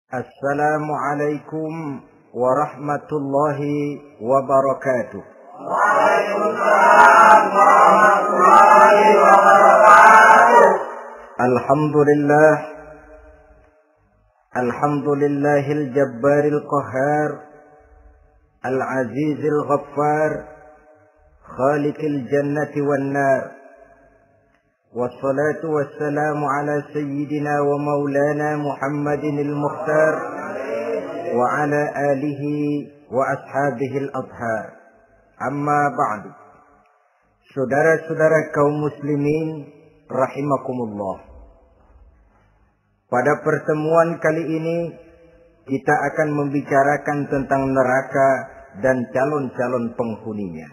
Assalamualaikum warahmatullahi wabarakatuh. Waalaikumsalam warahmatullahi wabarakatuh. Alhamdulillahil jabbaril qahhar, al-azizil ghaffar, khaliqil jannati wan nar. Wassalatu wassalamu ala sayyidina wa maulana Muhammadinil Mukhtar wa ala alihi wa ashabihil adhar. Amma ba'du. Saudara-saudara kaum muslimin rahimakumullah. Pada pertemuan kali ini kita akan membicarakan tentang neraka dan calon-calon penghuninya.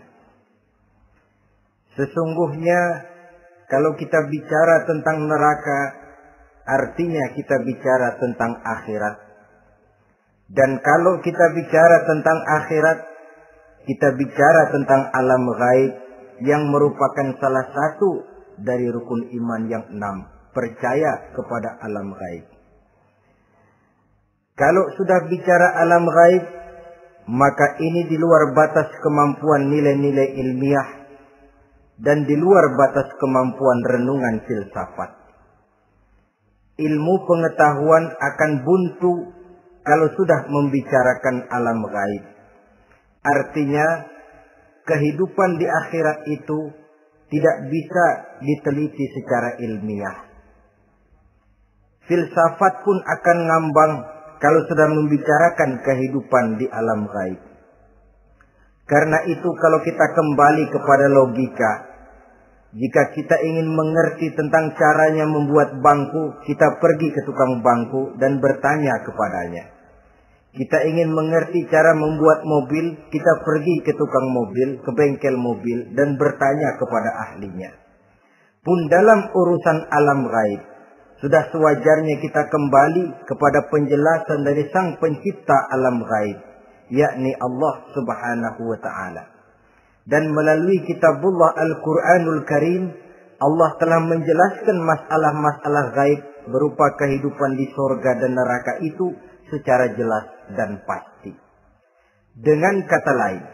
Sesungguhnya kalau kita bicara tentang neraka, artinya kita bicara tentang akhirat. Dan kalau kita bicara tentang akhirat, kita bicara tentang alam gaib yang merupakan salah satu dari rukun iman yang 6, percaya kepada alam gaib. Kalau sudah bicara alam gaib, maka ini di luar batas kemampuan nilai-nilai ilmiah dan di luar batas kemampuan renungan filsafat. Ilmu pengetahuan akan buntu kalau sudah membicarakan alam gaib. Artinya, kehidupan di akhirat itu tidak bisa diteliti secara ilmiah. Filsafat pun akan ngambang kalau sudah membicarakan kehidupan di alam gaib. Karena itu kalau kita kembali kepada logika, jika kita ingin mengerti tentang caranya membuat bangku, kita pergi ke tukang bangku dan bertanya kepadanya. Kita ingin mengerti cara membuat mobil, kita pergi ke tukang mobil, ke bengkel mobil dan bertanya kepada ahlinya. Pun dalam urusan alam gaib, sudah sewajarnya kita kembali kepada penjelasan dari Sang Pencipta alam gaib, yakni Allah Subhanahu wa Ta'ala. Dan melalui kitabullah Al-Quranul Karim, Allah telah menjelaskan masalah-masalah gaib berupa kehidupan di surga dan neraka itu secara jelas dan pasti. Dengan kata lain,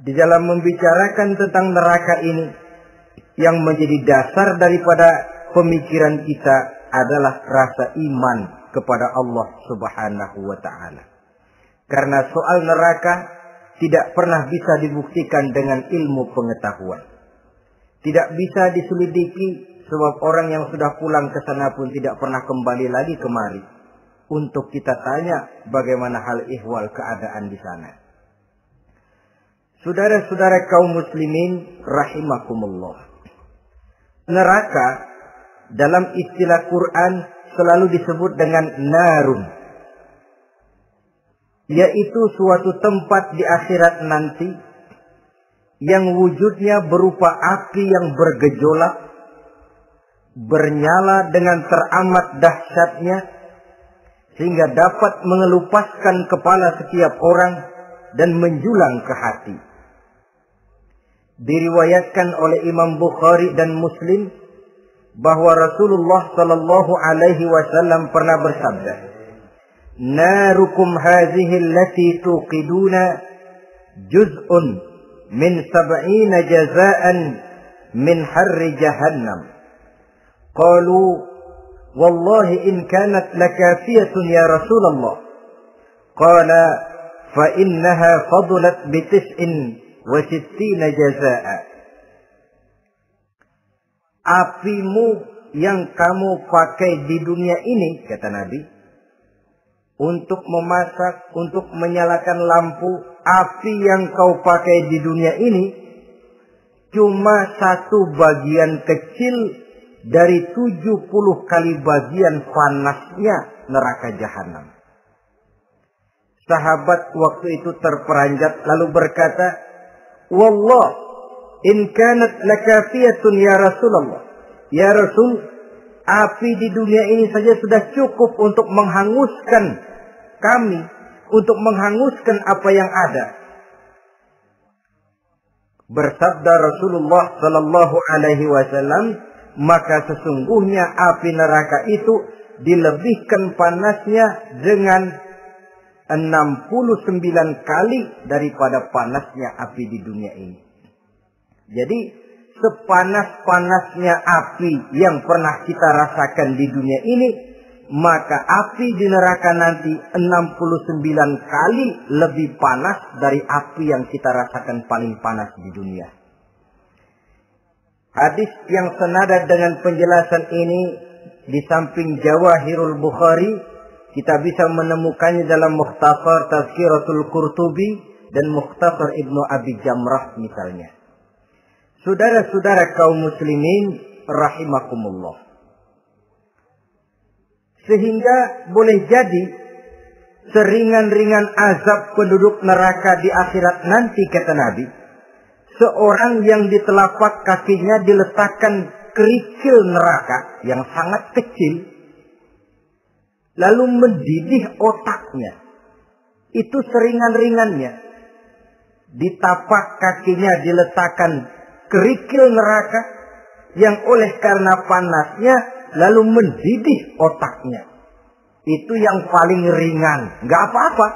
di dalam membicarakan tentang neraka ini, yang menjadi dasar daripada pemikiran kita adalah rasa iman kepada Allah Subhanahu wa Ta'ala. Karena soal neraka tidak pernah bisa dibuktikan dengan ilmu pengetahuan. Tidak bisa diselidiki sebab orang yang sudah pulang ke sana pun tidak pernah kembali lagi kemari untuk kita tanya bagaimana hal ihwal keadaan di sana. Saudara-saudara kaum muslimin rahimakumullah. Neraka dalam istilah Quran selalu disebut dengan narun, yaitu suatu tempat di akhirat nanti yang wujudnya berupa api yang bergejolak, bernyala dengan teramat dahsyatnya, sehingga dapat mengelupaskan kepala setiap orang dan menjulang ke hati. Diriwayatkan oleh Imam Bukhari dan Muslim bahwa Rasulullah sallallahu alaihi wasallam pernah bersabda, "Narukum hadhihi allati tuqiduna juz'un min 70 jazaan min harri jahannam." Qalu, "Wallahi in kanat lakafiyatun ya Rasulullah." Qala, "Fa innaha fadlat bi 69 jazaa." Apimu yang kamu pakai di dunia ini, kata Nabi, untuk memasak, untuk menyalakan lampu, api yang kau pakai di dunia ini cuma satu bagian kecil dari 70 kali bagian panasnya neraka jahanam. Sahabat waktu itu terperanjat lalu berkata, "Wallah, in kanat lakafiyatun ya Rasulullah." Ya Rasul, api di dunia ini saja sudah cukup untuk menghanguskan kami, untuk menghanguskan apa yang ada. Bersabda Rasulullah sallallahu alaihi wasallam, maka sesungguhnya api neraka itu dilebihkan panasnya dengan 69 kali daripada panasnya api di dunia ini. Jadi sepanas-panasnya api yang pernah kita rasakan di dunia ini, maka api di neraka nanti 69 kali lebih panas dari api yang kita rasakan paling panas di dunia. Hadis yang senada dengan penjelasan ini di samping Jawahirul Bukhari, kita bisa menemukannya dalam Mukhtasar Tazkiratul Qurtubi dan Mukhtasar Ibnu Abi Jamrah misalnya. Saudara-saudara kaum muslimin rahimakumullah. Sehingga boleh jadi seringan-ringan azab penduduk neraka di akhirat nanti, kata Nabi, seorang yang di telapak kakinya diletakkan kerikil neraka yang sangat kecil, lalu mendidih otaknya. Itu seringan-ringannya. Di tapak kakinya diletakkan kerikil neraka yang oleh karena panasnya lalu mendidih otaknya. Itu yang paling ringan. Nggak apa-apa.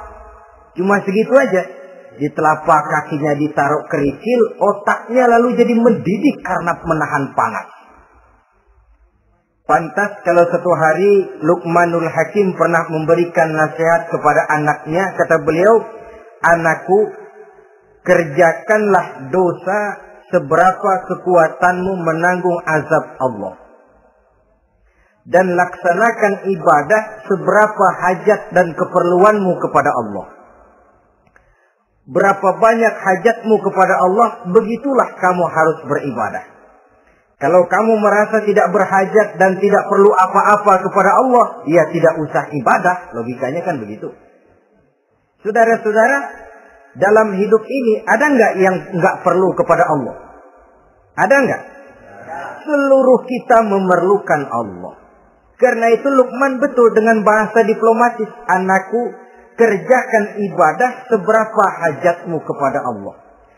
Cuma segitu aja. Di telapak kakinya ditaruh kerikil, otaknya lalu jadi mendidih karena menahan panas. Pantas kalau suatu hari Luqmanul Hakim pernah memberikan nasihat kepada anaknya. Kata beliau, anakku, kerjakanlah dosa seberapa kekuatanmu menanggung azab Allah. Dan laksanakan ibadah seberapa hajat dan keperluanmu kepada Allah. Berapa banyak hajatmu kepada Allah, begitulah kamu harus beribadah. Kalau kamu merasa tidak berhajat dan tidak perlu apa-apa kepada Allah, ya tidak usah ibadah. Logikanya kan begitu. Saudara-saudara, dalam hidup ini ada nggak yang nggak perlu kepada Allah? Ada nggak? Seluruh kita memerlukan Allah. Karena itu Luqman betul dengan bahasa diplomatis. Anakku, kerjakan ibadah seberapa hajatmu kepada Allah.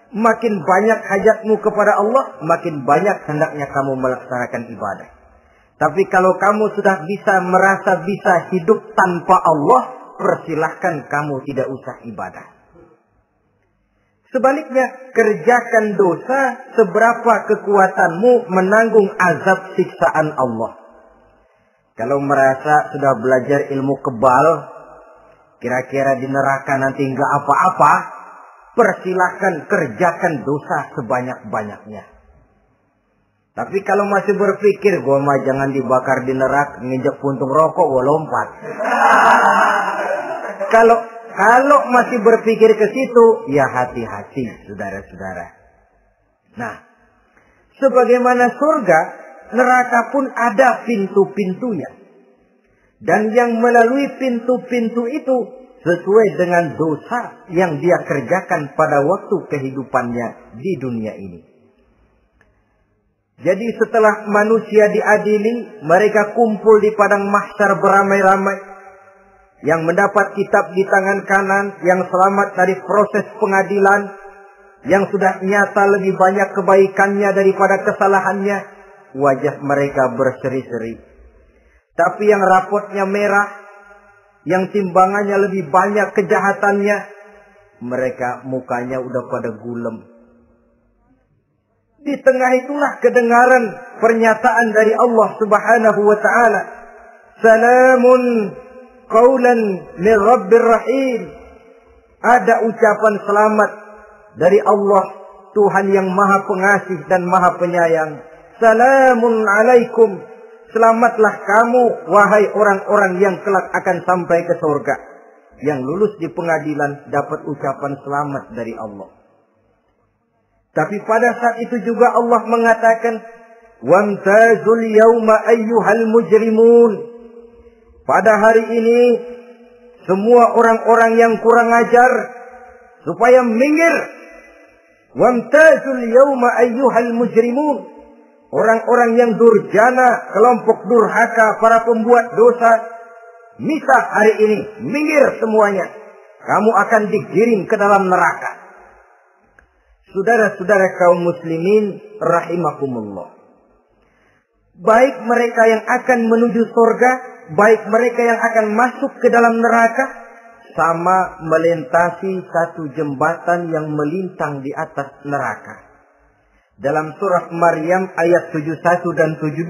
Makin banyak hajatmu kepada Allah, makin banyak hendaknya kamu melaksanakan ibadah. Tapi kalau kamu sudah bisa merasa bisa hidup tanpa Allah, persilahkan kamu tidak usah ibadah. Sebaliknya, kerjakan dosa seberapa kekuatanmu menanggung azab siksaan Allah. Kalau merasa sudah belajar ilmu kebal, kira-kira di neraka nanti nggak apa-apa, persilahkan kerjakan dosa sebanyak-banyaknya. Tapi kalau masih berpikir, gua mah jangan dibakar di neraka, nginjek puntung rokok, gua lompat. Kalau masih berpikir ke situ, ya hati-hati, saudara-saudara. Nah, sebagaimana surga, neraka pun ada pintu-pintunya. Dan yang melalui pintu-pintu itu sesuai dengan dosa yang dia kerjakan pada waktu kehidupannya di dunia ini. Jadi setelah manusia diadili, mereka kumpul di padang mahsyar beramai-ramai. Yang mendapat kitab di tangan kanan, yang selamat dari proses pengadilan, yang sudah nyata lebih banyak kebaikannya daripada kesalahannya, wajah mereka berseri-seri. Tapi yang rapotnya merah, yang timbangannya lebih banyak kejahatannya, mereka mukanya udah pada gulem. Di tengah itulah kedengaran pernyataan dari Allah Subhanahu wa taala. Salamun qaulan min Rabbir Rahim. Ada ucapan selamat dari Allah, Tuhan yang Maha Pengasih dan Maha Penyayang. Salamun alaikum. Selamatlah kamu, wahai orang-orang yang kelak akan sampai ke surga. Yang lulus di pengadilan dapat ucapan selamat dari Allah. Tapi pada saat itu juga Allah mengatakan, wamtazul yawma ayyuhal mujrimun. Pada hari ini, semua orang-orang yang kurang ajar, supaya minggir. Wamtazul yawma ayyuhal mujrimun. Orang-orang yang durjana, kelompok durhaka, para pembuat dosa, misah hari ini, minggir semuanya. Kamu akan digiring ke dalam neraka. Saudara-saudara kaum muslimin rahimakumullah. Baik mereka yang akan menuju surga baik mereka yang akan masuk ke dalam neraka, sama melintasi satu jembatan yang melintang di atas neraka. Dalam surah Maryam ayat 71 dan 72.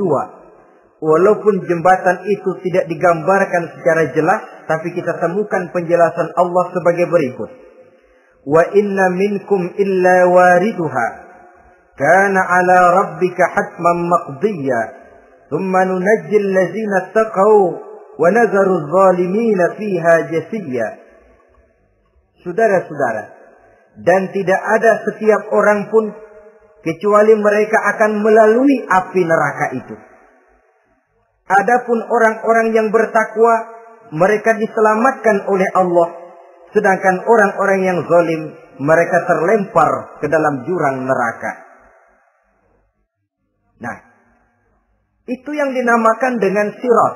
Walaupun jembatan itu tidak digambarkan secara jelas, tapi kita temukan penjelasan Allah sebagai berikut. Wa inna minkum illa wariduha. Kana ala rabbika hatman maqdiyya. Thumma nunajjil lazina taqaw. Wa nazaru zalimina fiha jasiyya. Saudara-saudara, dan tidak ada setiap orang pun kecuali mereka akan melalui api neraka itu. Adapun orang-orang yang bertakwa, mereka diselamatkan oleh Allah. Sedangkan orang-orang yang zalim, mereka terlempar ke dalam jurang neraka. Nah, itu yang dinamakan dengan sirat.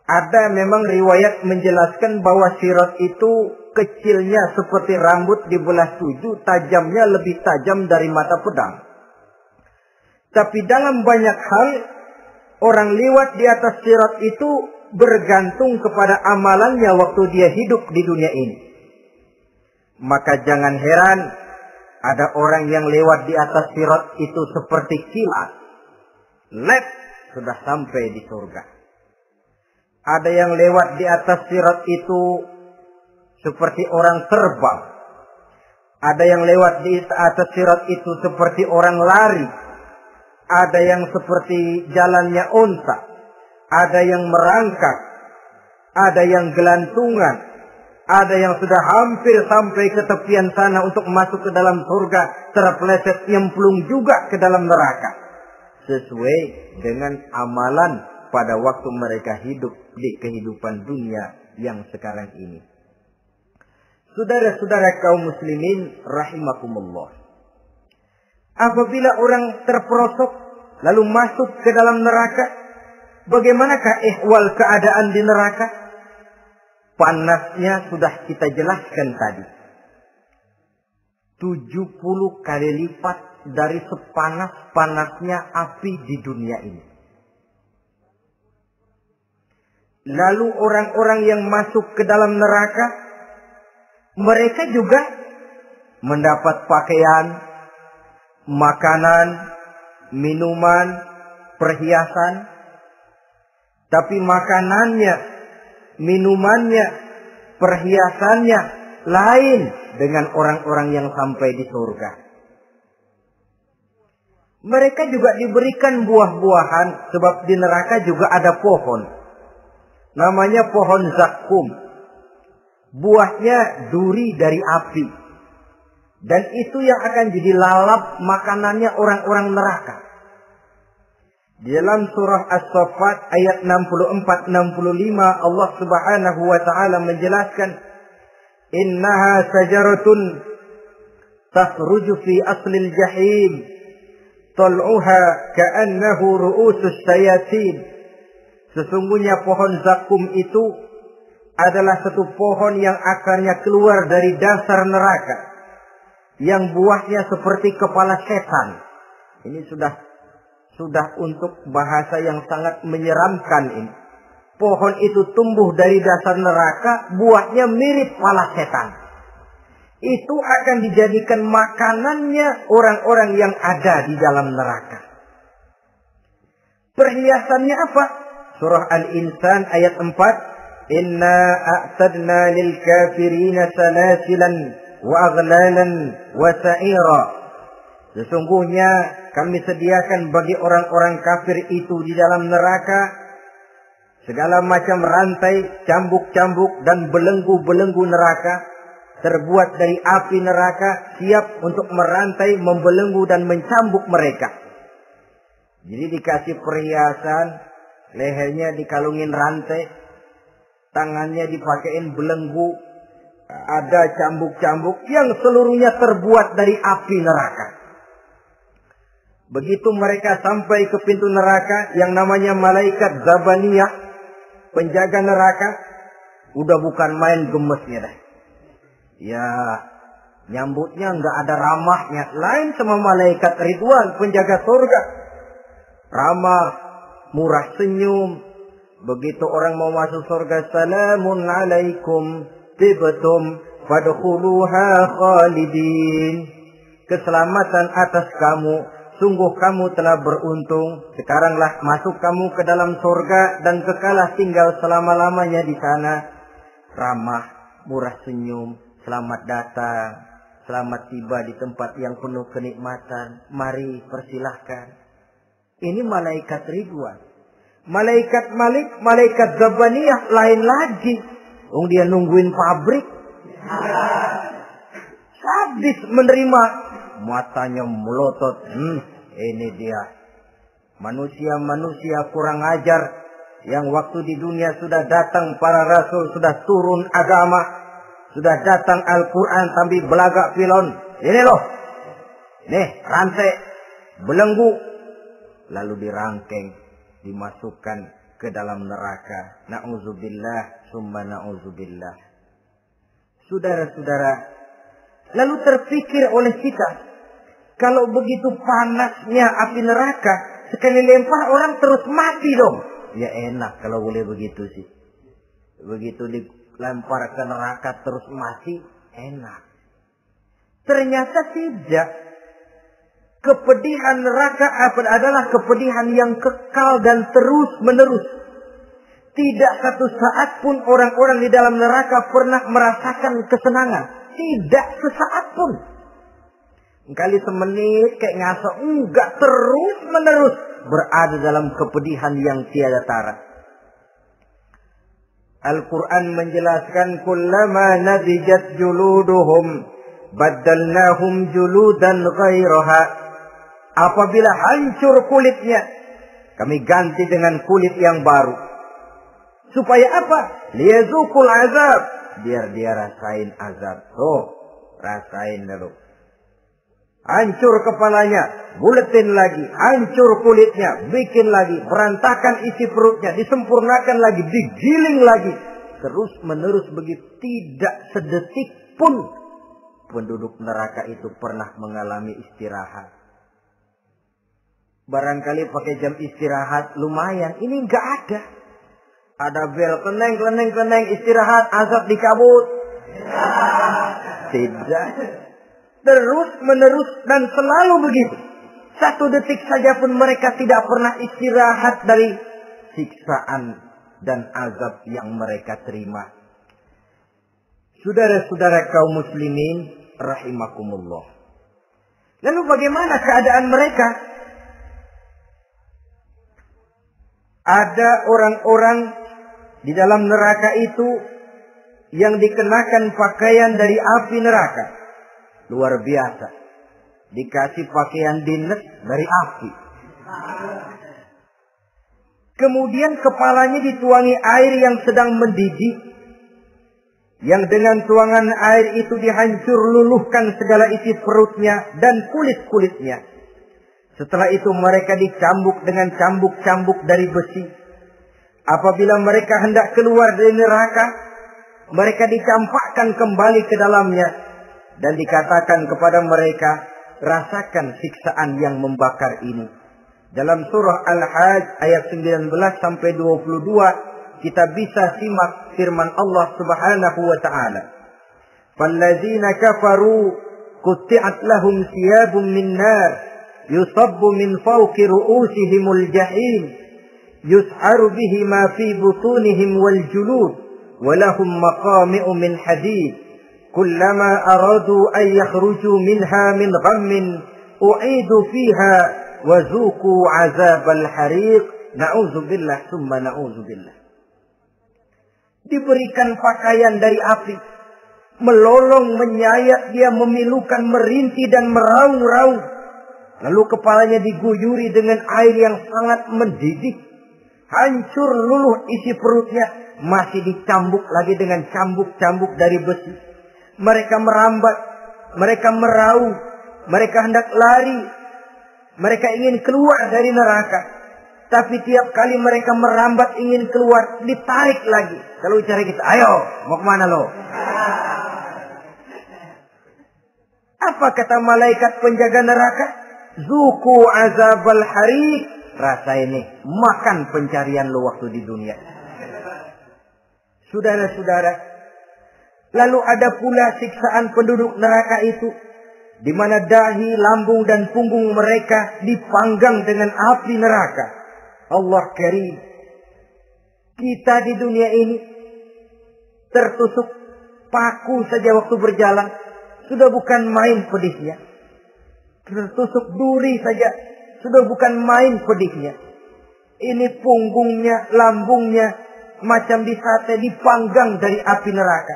Ada memang riwayat menjelaskan bahwa sirat itu kecilnya seperti rambut dibelah 7, tajamnya lebih tajam dari mata pedang. Tapi dalam banyak hal, orang lewat di atas sirat itu bergantung kepada amalannya waktu dia hidup di dunia ini. Maka jangan heran ada orang yang lewat di atas sirat itu seperti kilat. Lep, sudah sampai di surga. Ada yang lewat di atas sirat itu seperti orang terbang. Ada yang lewat di atas sirat itu seperti orang lari. Ada yang seperti jalannya unta. Ada yang merangkak. Ada yang gelantungan. Ada yang sudah hampir sampai ke tepian sana untuk masuk ke dalam surga. Terpeleset nyemplung juga ke dalam neraka. Sesuai dengan amalan pada waktu mereka hidup di kehidupan dunia yang sekarang ini. Saudara-saudara kaum muslimin rahimakumullah. Apabila orang terperosok lalu masuk ke dalam neraka, bagaimanakah ihwal keadaan di neraka? Panasnya sudah kita jelaskan tadi. 70 kali lipat dari sepanas-panasnya api di dunia ini. Lalu orang-orang yang masuk ke dalam neraka, mereka juga mendapat pakaian, makanan, minuman, perhiasan. Tapi makanannya, minumannya, perhiasannya lain dengan orang-orang yang sampai di surga. Mereka juga diberikan buah-buahan, sebab di neraka juga ada pohon. Namanya pohon zakum. Buahnya duri dari api. Dan itu yang akan jadi lalap makanannya orang-orang neraka. Di dalam surah As-Saffat ayat 64-65 Allah Subhanahu wa taala menjelaskan, "Innaha sajaratun takhruju fi aslil jahim, tal'uha ka'annahu ru'usus sayatin." Sesungguhnya pohon zakum itu adalah satu pohon yang akarnya keluar dari dasar neraka, yang buahnya seperti kepala setan. Ini sudah untuk bahasa yang sangat menyeramkan ini. Pohon itu tumbuh dari dasar neraka, buahnya mirip kepala setan. Itu akan dijadikan makanannya orang-orang yang ada di dalam neraka. Perhiasannya apa? Surah Al-Insan ayat 4. Inna a'tadna lil kafirina salasilan wa aghlalan wa sa'ira. Sesungguhnya kami sediakan bagi orang-orang kafir itu di dalam neraka segala macam rantai, cambuk-cambuk dan belenggu-belenggu neraka, terbuat dari api neraka, siap untuk merantai, membelenggu dan mencambuk mereka. Jadi dikasih perhiasan, lehernya dikalungin rantai, tangannya dipakein belenggu, ada cambuk-cambuk yang seluruhnya terbuat dari api neraka. Begitu mereka sampai ke pintu neraka yang namanya malaikat Zabaniyah, penjaga neraka, udah bukan main gemesnya dah. Ya, nyambutnya nggak ada ramahnya, lain sama malaikat Ridwan, penjaga surga. Ramah, murah senyum, Begitu orang mau masuk surga, salamun alaikum tibtum fadkhuluha khalidin. Keselamatan atas kamu, sungguh kamu telah beruntung. Sekaranglah masuk kamu ke dalam surga dan kekalah tinggal selama-lamanya di sana. Ramah, murah senyum, selamat datang, selamat tiba di tempat yang penuh kenikmatan. Mari persilahkan. Ini malaikat ridwan. Malaikat Malik, malaikat Zabaniyah lain lagi. Dia nungguin pabrik. Habis menerima, matanya melotot. Ini dia. Manusia-manusia kurang ajar. Yang waktu di dunia sudah datang para rasul, sudah turun agama. Sudah datang Al-Quran tapi belagak pilon. Ini loh. Nih rantai, belenggu. Lalu dirangkeng, dimasukkan ke dalam neraka. Na'udzubillah, summa na'udzubillah. Saudara-saudara, lalu terpikir oleh kita, kalau begitu panasnya api neraka, sekali lempar orang terus mati dong. Ya enak kalau boleh begitu sih. Begitu dilempar ke neraka terus mati, enak. Ternyata tidak. Kepedihan neraka adalah kepedihan yang kekal dan terus menerus. Tidak satu saat pun orang-orang di dalam neraka pernah merasakan kesenangan. Tidak sesaat pun. Kali semenit kayak ngaso. Enggak, terus menerus berada dalam kepedihan yang tiada tara. Al-Quran menjelaskan, kullama nadijat juluduhum baddalnahum juludan ghairaha. Apabila hancur kulitnya, kami ganti dengan kulit yang baru. Supaya apa? Liyazukul azab. Biar dia rasain azab. Rasain dulu. Hancur kepalanya, buletin lagi. Hancur kulitnya, bikin lagi. Berantakan isi perutnya, disempurnakan lagi, digiling lagi. Terus menerus begitu. Tidak sedetik pun penduduk neraka itu pernah mengalami istirahat. Barangkali pakai jam istirahat lumayan. Ini enggak ada. Ada bel, keneng, istirahat, azab dicabut. Tidak. Terus menerus dan selalu begitu. Satu detik saja pun mereka tidak pernah istirahat dari siksaan dan azab yang mereka terima. Saudara-saudara kaum muslimin rahimakumullah. Lalu bagaimana keadaan mereka? Ada orang-orang di dalam neraka itu yang dikenakan pakaian dari api neraka. Luar biasa. Dikasih pakaian dinas dari api. Kemudian kepalanya dituangi air yang sedang mendidih. Yang dengan tuangan air itu dihancur luluhkan segala isi perutnya dan kulit-kulitnya. Setelah itu mereka dicambuk dengan cambuk-cambuk dari besi. Apabila mereka hendak keluar dari neraka, mereka dicampakkan kembali ke dalamnya. Dan dikatakan kepada mereka, rasakan siksaan yang membakar ini. Dalam surah Al-Hajj ayat 19 sampai 22, kita bisa simak firman Allah Subhanahu wa taala. Fallazina kafaru qutti'at lahum thiyabun min nar يصب من فوق رؤوسهم الجحيم يسحر به ما في بطونهم والجلود ولهم مقامع من حديد كلما أرادوا أن يخرجوا منها من غم أعيدوا فيها وذوقوا عذاب الحريق نعوذ بالله ثم نعوذ بالله. Diberikan pakaian dari api, melolong, menyayat dia, memilukan, merintih dan meraung-raung. Lalu kepalanya diguyuri dengan air yang sangat mendidih. Hancur luluh isi perutnya. Masih dicambuk lagi dengan cambuk-cambuk dari besi. Mereka merambat. Mereka meraung. Mereka hendak lari. Mereka ingin keluar dari neraka. Tapi tiap kali mereka merambat ingin keluar, ditarik lagi. Kalau cari kita, ayo, mau kemana lo? Apa kata malaikat penjaga neraka? Zuku azabal hariq, rasa ini, makan pencarian lo waktu di dunia. Saudara-saudara, lalu ada pula siksaan penduduk neraka itu, di mana dahi, lambung dan punggung mereka dipanggang dengan api neraka. Allah Karim. Kita di dunia ini tertusuk paku saja waktu berjalan, sudah bukan main pedihnya. Tertusuk duri saja, sudah bukan main pedihnya. Ini punggungnya, lambungnya, macam disate, dipanggang dari api neraka.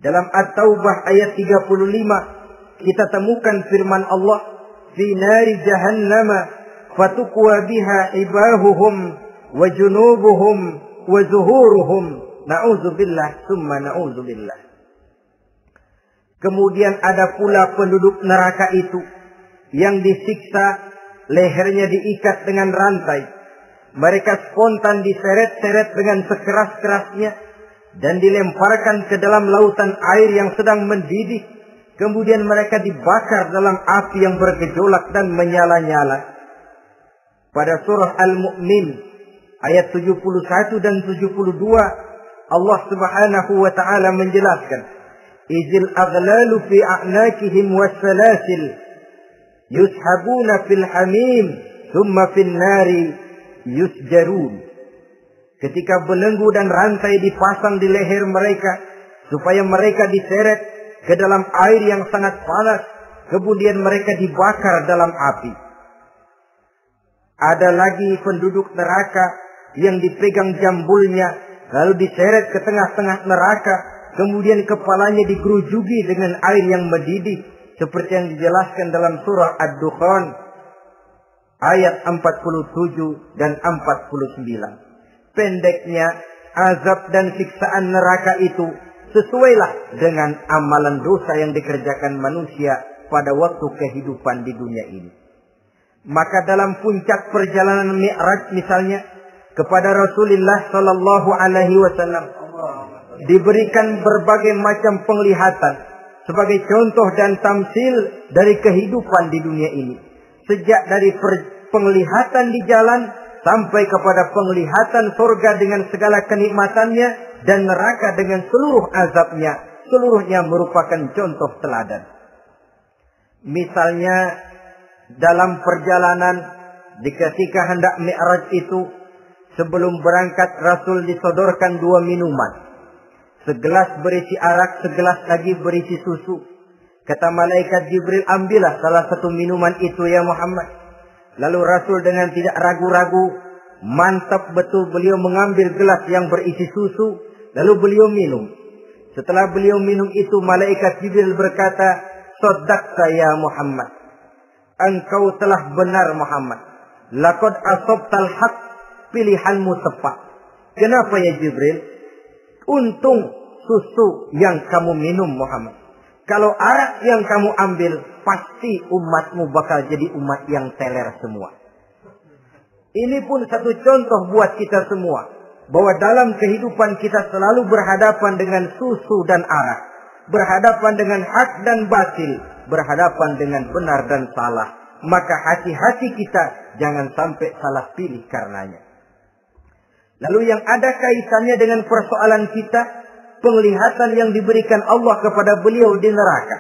Dalam At-Taubah ayat 35, kita temukan firman Allah, fi nari jahannama fatukwa biha ibahuhum wa junubuhum wa zuhuruhum. Na'udzubillah summa na'udzubillah. Kemudian ada pula penduduk neraka itu yang disiksa, lehernya diikat dengan rantai. Mereka spontan diseret-seret dengan sekeras-kerasnya dan dilemparkan ke dalam lautan air yang sedang mendidih. Kemudian mereka dibakar dalam api yang bergejolak dan menyala-nyala. Pada surah Al-Mu'min ayat 71 dan 72, Allah Subhanahu wa taala menjelaskan, izil aghlalu fi a'nakihim wassalasil yushabuna fil hamim thumma fil nari yusjarun. Ketika belenggu dan rantai dipasang di leher mereka supaya mereka diseret ke dalam air yang sangat panas, kemudian mereka dibakar dalam api. Ada lagi penduduk neraka yang dipegang jambulnya lalu diseret ke tengah-tengah neraka, kemudian kepalanya digerujuki dengan air yang mendidih seperti yang dijelaskan dalam surah Ad-Dukhan ayat 47 dan 49. Pendeknya, azab dan siksaan neraka itu sesuailah dengan amalan dosa yang dikerjakan manusia pada waktu kehidupan di dunia ini. Maka dalam puncak perjalanan Mi'raj misalnya, kepada Rasulullah sallallahu alaihi wasallam diberikan berbagai macam penglihatan sebagai contoh dan tamsil dari kehidupan di dunia ini. Sejak dari penglihatan di jalan sampai kepada penglihatan surga dengan segala kenikmatannya dan neraka dengan seluruh azabnya, seluruhnya merupakan contoh teladan. Misalnya dalam perjalanan ketika hendak Mi'raj itu, sebelum berangkat Rasul disodorkan 2 minuman. Segelas berisi arak, segelas lagi berisi susu. Kata malaikat Jibril, ambillah salah satu minuman itu ya Muhammad. Lalu Rasul dengan tidak ragu-ragu, mantap betul beliau mengambil gelas yang berisi susu. Lalu beliau minum. Setelah beliau minum itu, malaikat Jibril berkata, Shaddaqta ya Muhammad. Engkau telah benar Muhammad. Laqad asabtal haqq. Pilihanmu tepat. Kenapa ya Jibril? Untung susu yang kamu minum Muhammad. Kalau arak yang kamu ambil, pasti umatmu bakal jadi umat yang teler semua. Ini pun satu contoh buat kita semua, bahwa dalam kehidupan kita selalu berhadapan dengan susu dan arak, berhadapan dengan hak dan batil, berhadapan dengan benar dan salah. Maka hati-hati kita jangan sampai salah pilih karenanya. Lalu yang ada kaitannya dengan persoalan kita, penglihatan yang diberikan Allah kepada beliau di neraka.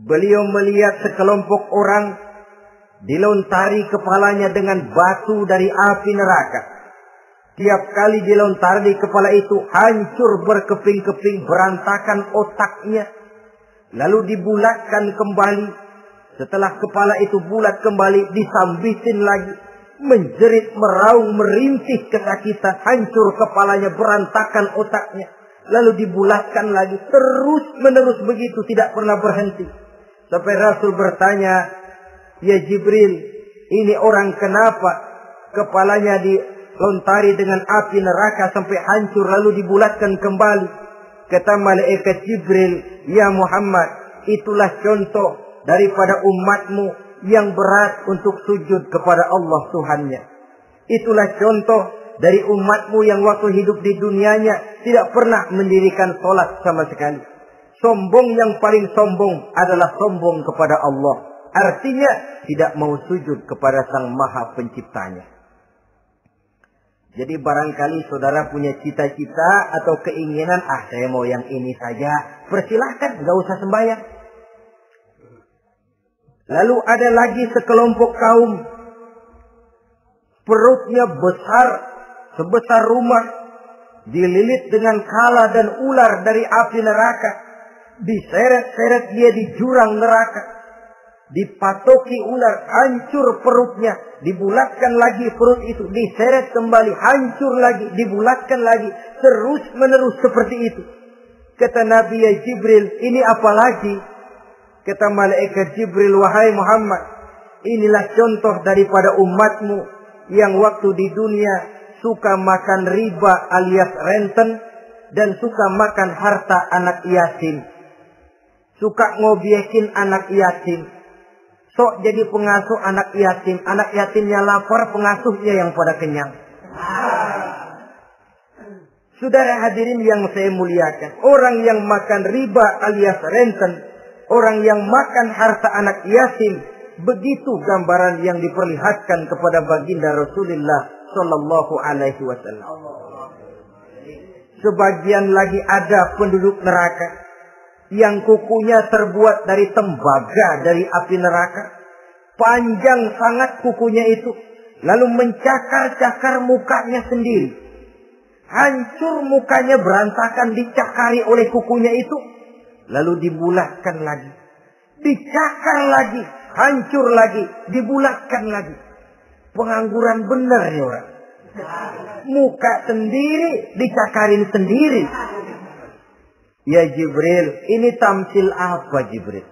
Beliau melihat sekelompok orang dilontari kepalanya dengan batu dari api neraka. Tiap kali dilontari kepala itu hancur berkeping-keping, berantakan otaknya. Lalu dibulatkan kembali. Setelah kepala itu bulat kembali, disambitin lagi. Menjerit, meraung, merintih kesakitan, hancur kepalanya, berantakan otaknya. Lalu dibulatkan lagi, terus menerus begitu, tidak pernah berhenti. Sampai Rasul bertanya, ya Jibril, ini orang kenapa kepalanya dilontari dengan api neraka sampai hancur lalu dibulatkan kembali? Kata malaikat Jibril, ya Muhammad, itulah contoh daripada umatmu yang berat untuk sujud kepada Allah Tuhannya. Itulah contoh dari umatmu yang waktu hidup di dunianya tidak pernah mendirikan sholat sama sekali. Sombong yang paling sombong adalah sombong kepada Allah. Artinya tidak mau sujud kepada Sang Maha Penciptanya. Jadi barangkali saudara punya cita-cita atau keinginan, saya mau yang ini saja, persilahkan, gak usah sembahyang. Lalu ada lagi sekelompok kaum, perutnya besar, sebesar rumah, dililit dengan kala dan ular dari api neraka, diseret-seret dia di jurang neraka, dipatoki ular, hancur perutnya, dibulatkan lagi perut itu, diseret kembali, hancur lagi, dibulatkan lagi, terus menerus seperti itu. Kata Nabi, ya Jibril, ini apa lagi? Kata malaikat Jibril, wahai Muhammad, inilah contoh daripada umatmu yang waktu di dunia suka makan riba alias renten dan suka makan harta anak yatim, suka ngobyekin anak yatim. Sok jadi pengasuh anak yatimnya lapar, pengasuhnya yang pada kenyang. Saudara hadirin yang saya muliakan, orang yang makan riba alias renten, orang yang makan harta anak yatim, begitu gambaran yang diperlihatkan kepada baginda Rasulullah Sallallahu Alaihi Wasallam. Sebagian lagi ada penduduk neraka yang kukunya terbuat dari tembaga dari api neraka. Panjang sangat kukunya itu. Lalu mencakar-cakar mukanya sendiri. Hancur mukanya, berantakan, dicakari oleh kukunya itu. Lalu dibulatkan lagi. Dicakar lagi. Hancur lagi. Dibulatkan lagi. Pengangguran benar ya orang. Muka sendiri, dicakarin sendiri. Ya Jibril, ini tamsil apa Jibril?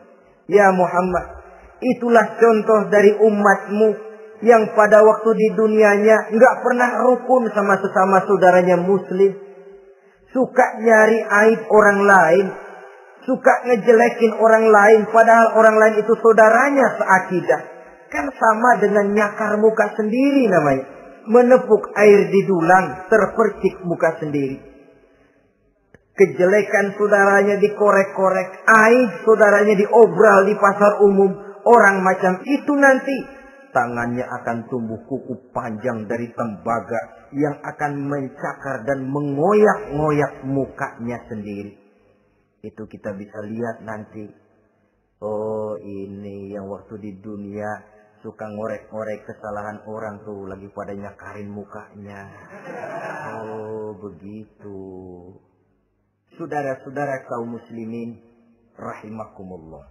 Ya Muhammad, itulah contoh dari umatmu yang pada waktu di dunianya enggak pernah rukun sama sesama saudaranya muslim. Suka nyari aib orang lain. Suka ngejelekin orang lain, padahal orang lain itu saudaranya seakidah. Kan sama dengan nyakar muka sendiri namanya. Menepuk air di dulang, terpercik muka sendiri. Kejelekan saudaranya dikorek-korek, aib saudaranya diobral di pasar umum. Orang macam itu nanti tangannya akan tumbuh kuku panjang dari tembaga yang akan mencakar dan mengoyak-ngoyak mukanya sendiri. Itu kita bisa lihat nanti. Oh, ini yang waktu di dunia suka ngorek-ngorek kesalahan orang tuh lagi pada nyakarin mukanya. Oh, begitu. Saudara-saudara kaum muslimin rahimakumullah.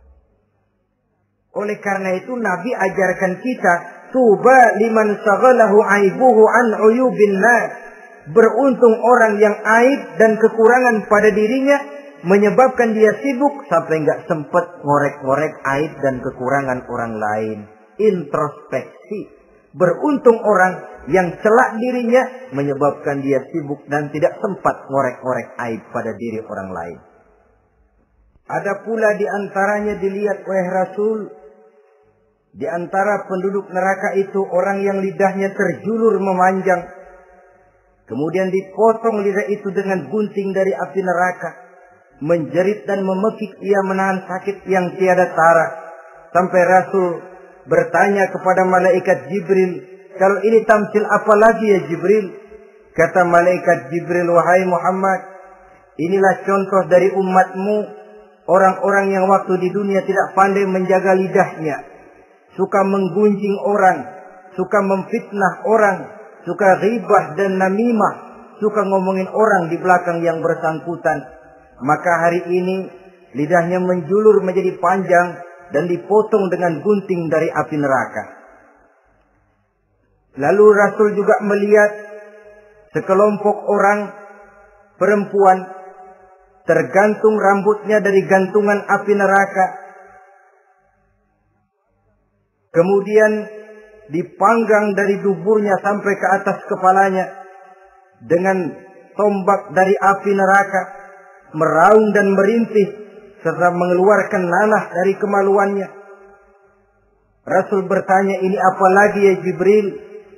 Oleh karena itu Nabi ajarkan kita, tuba liman saghalahu aibuhu an uyubin nas. Beruntung orang yang aib dan kekurangan pada dirinya menyebabkan dia sibuk sampai enggak sempat ngorek-ngorek aib dan kekurangan orang lain. Introspeksi. Beruntung orang yang celak dirinya menyebabkan dia sibuk dan tidak sempat ngorek-ngorek aib pada diri orang lain. Ada pula di antaranya dilihat oleh Rasul, di antara penduduk neraka itu orang yang lidahnya terjulur memanjang, kemudian dipotong lidah itu dengan gunting dari api neraka, menjerit dan memekik ia menahan sakit yang tiada tara, sampai Rasul bertanya kepada malaikat Jibril, kalau ini tamsil apa lagi ya Jibril? Kata malaikat Jibril, wahai Muhammad, inilah contoh dari umatmu, orang-orang yang waktu di dunia tidak pandai menjaga lidahnya, suka menggunjing orang, suka memfitnah orang, suka ghibah dan namimah, suka ngomongin orang di belakang yang bersangkutan. Maka hari ini lidahnya menjulur menjadi panjang dan dipotong dengan gunting dari api neraka. Lalu Rasul juga melihat sekelompok orang perempuan tergantung rambutnya dari gantungan api neraka. Kemudian dipanggang dari duburnya sampai ke atas kepalanya dengan tombak dari api neraka, meraung dan merintih serta mengeluarkan nanah dari kemaluannya. Rasul bertanya, ini apa lagi ya Jibril?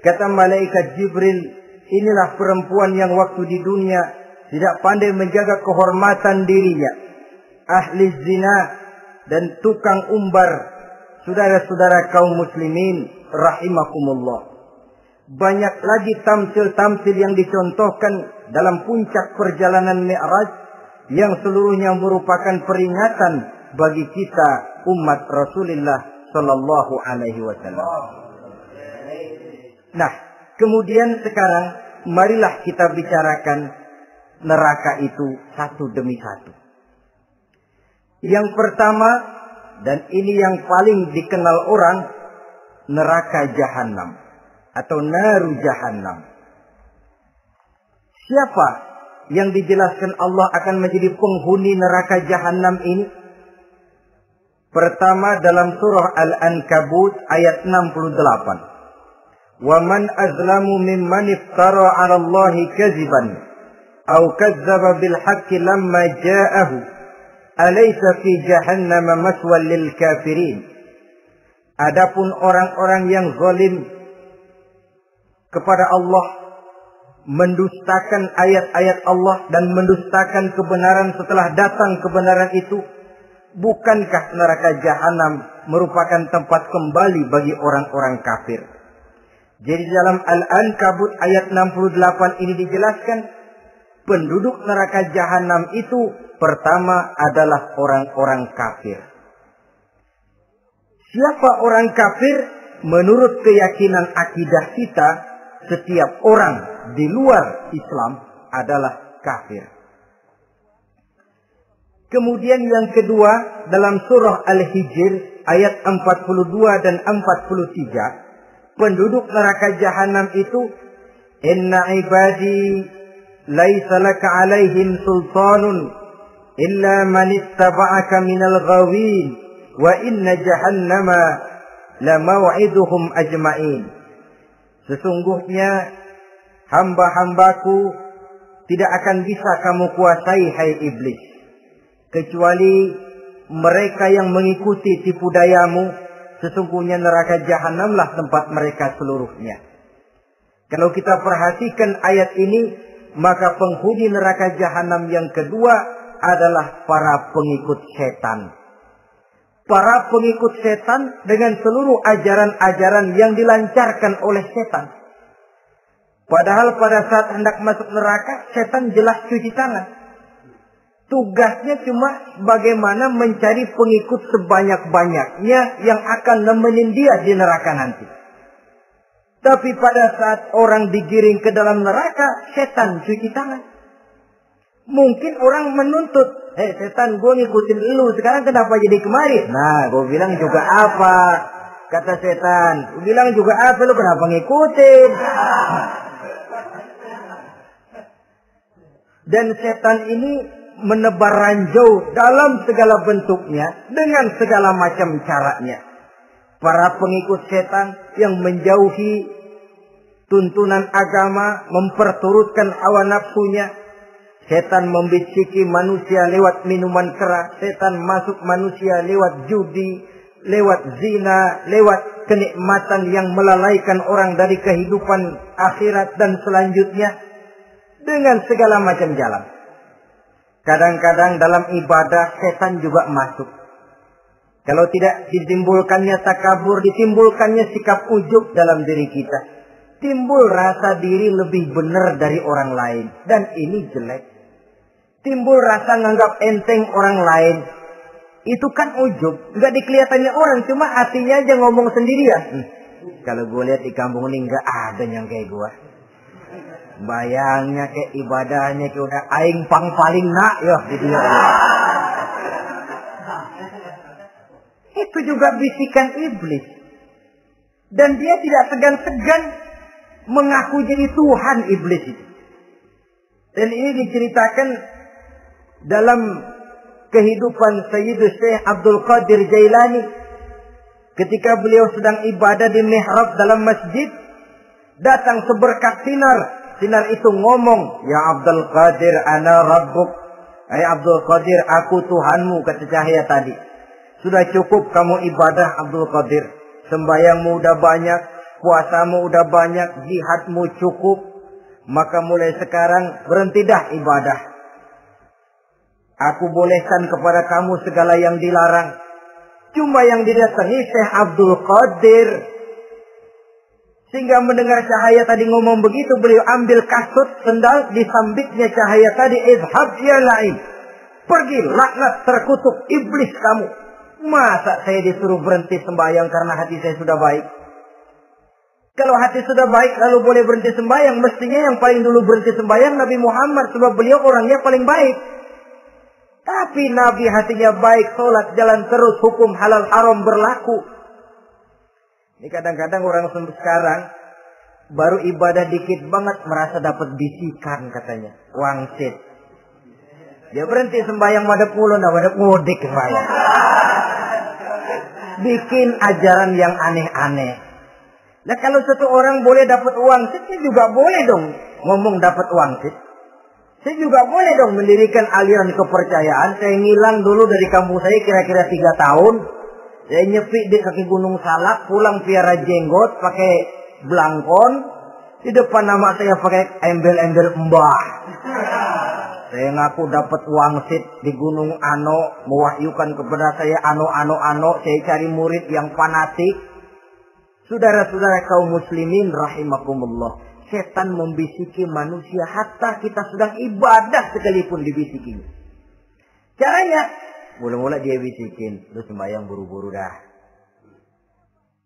Kata malaikat Jibril, inilah perempuan yang waktu di dunia tidak pandai menjaga kehormatan dirinya, ahli zina dan tukang umbar, Saudara-saudara kaum muslimin rahimakumullah, banyak lagi tamsil-tamsil yang dicontohkan dalam puncak perjalanan Mi'raj yang seluruhnya merupakan peringatan bagi kita umat Rasulullah sallallahu alaihi wasallam. Nah, kemudian sekarang marilah kita bicarakan neraka itu satu demi satu. Yang pertama, dan ini yang paling dikenal orang, neraka Jahannam atau naru Jahannam. Siapa yang dijelaskan Allah akan menjadi penghuni neraka Jahannam ini? Pertama dalam surah Al-Ankabut ayat 68. Wa man azlamu mimman iftara 'ala Allahi kadziban aw kazzaba bil haqqi lamma ja'ahu alaysa fi jahannam maswal lil kafirin. Adapun orang-orang yang zalim kepada Allah, mendustakan ayat-ayat Allah dan mendustakan kebenaran setelah datang kebenaran itu, bukankah neraka Jahannam merupakan tempat kembali bagi orang-orang kafir? Jadi dalam Al-Ankabut ayat 68 ini dijelaskan, penduduk neraka Jahannam itu pertama adalah orang-orang kafir. Siapa orang kafir? Menurut keyakinan akidah kita, setiap orang di luar Islam adalah kafir. Kemudian yang kedua dalam surah Al-Hijr ayat 42 dan 43, penduduk neraka Jahannam itu, inna ibadi laisa laka alaihim sultanun illa man ittaba'aka minal ghawin wa inna jahannama la maw'iduhum ajma'in. Sesungguhnya hamba-hambaku tidak akan bisa kamu kuasai, hai iblis, kecuali mereka yang mengikuti tipu dayamu. Sesungguhnya neraka Jahannamlah tempat mereka seluruhnya. Kalau kita perhatikan ayat ini, maka penghuni neraka Jahannam yang kedua adalah para pengikut setan. Para pengikut setan dengan seluruh ajaran-ajaran yang dilancarkan oleh setan. Padahal pada saat hendak masuk neraka, setan jelas cuci tangan. Tugasnya cuma bagaimana mencari pengikut sebanyak-banyaknya yang akan nemenin dia di neraka nanti. Tapi pada saat orang digiring ke dalam neraka, setan cuci tangan. Mungkin orang menuntut, setan, gue ngikutin lu, sekarang kenapa jadi kemari? Nah, gue bilang juga apa? Kata setan, gue bilang juga apa, lu kenapa ngikutin? Dan setan ini menebar ranjau dalam segala bentuknya, dengan segala macam caranya. Para pengikut setan yang menjauhi tuntunan agama, memperturutkan hawa nafsunya. Setan membisiki manusia lewat minuman keras. Setan masuk manusia lewat judi, lewat zina, lewat kenikmatan yang melalaikan orang dari kehidupan akhirat dan selanjutnya. Dengan segala macam jalan. Kadang-kadang dalam ibadah setan juga masuk. Kalau tidak ditimbulkannya takabur, ditimbulkannya sikap ujub dalam diri kita. Timbul rasa diri lebih benar dari orang lain. Dan ini jelek. Timbul rasa nganggap enteng orang lain. Itu kan ujub. Nggak dikelihatannya orang. Cuma hatinya aja ngomong sendirian. Kalau gue lihat di kampung ini nggak ada yang kayak gue. Bayangnya kayak ibadahnya kayak udah aing pang paling nak ya di dia. Itu juga bisikan iblis. Dan dia tidak segan-segan mengaku jadi Tuhan iblis itu. Dan ini diceritakan dalam kehidupan Sayyidus Syekh Abdul Qadir Jailani. Ketika beliau sedang ibadah di mihrab dalam masjid, datang seberkas sinar. Sinar itu ngomong, ya Abdul Qadir ana rabbuk. Hai Abdul Qadir, aku Tuhanmu, kata cahaya tadi. Sudah cukup kamu ibadah Abdul Qadir. Sembayangmu udah banyak, puasamu udah banyak, jihadmu cukup. Maka mulai sekarang berhenti dah ibadah. Aku bolehkan kepada kamu segala yang dilarang. Cuma yang didatangi Syekh Abdul Qadir. Sehingga mendengar cahaya tadi ngomong begitu, beliau ambil kasut sendal, disambitnya cahaya tadi, izhab ya la'in. Pergi, laknat, terkutuk, iblis kamu. Masa saya disuruh berhenti sembahyang karena hati saya sudah baik? Kalau hati sudah baik lalu boleh berhenti sembahyang, mestinya yang paling dulu berhenti sembahyang Nabi Muhammad, sebab beliau orangnya paling baik. Tapi Nabi hatinya baik, sholat jalan terus, hukum halal haram berlaku. Ini kadang-kadang orang sekarang baru ibadah dikit banget merasa dapat bisikan katanya, wangsit. Dia berhenti sembahyang madep mulu, madep ngodik sembahyang. Bikin ajaran yang aneh-aneh. Nah kalau satu orang boleh dapat wangsit, saya juga boleh dong ngomong dapat wangsit. Saya juga boleh dong mendirikan aliran kepercayaan. Saya ngilang dulu dari kampung saya kira-kira 3 tahun. Saya nyepi di kaki Gunung Salak, pulang piara jenggot, pakai belangkon. Di depan nama saya pakai embel-embel mbah. Saya ngaku dapat wangsit di Gunung Ano, mewahyukan kepada saya ano. Saya cari murid yang fanatik. Saudara-saudara kaum muslimin rahimakumullah. Setan membisiki manusia hatta kita sedang ibadah sekalipun dibisikinya. Caranya, mula-mula dia bisikin, lu sembahyang buru-buru dah.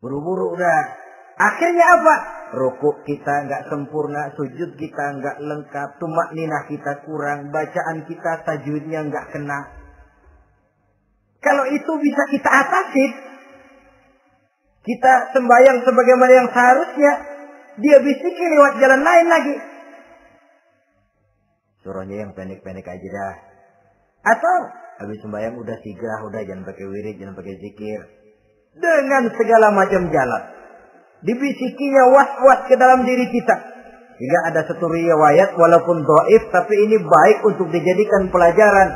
Buru-buru dah. Akhirnya apa? Rukuk kita nggak sempurna, sujud kita nggak lengkap, tumakninah kita kurang, bacaan kita tajwidnya nggak kena. Kalau itu bisa kita atasin, kita sembahyang sebagaimana yang seharusnya, dia bisiki lewat jalan lain lagi. Suruhnya yang pendek-pendek aja dah. Atau habis sembahyang udah sigrah, udah jangan pakai wirid, jangan pakai zikir. Dengan segala macam jalan. Dibisikinya was-was ke dalam diri kita. Hingga ada satu riwayat walaupun dhaif, tapi ini baik untuk dijadikan pelajaran.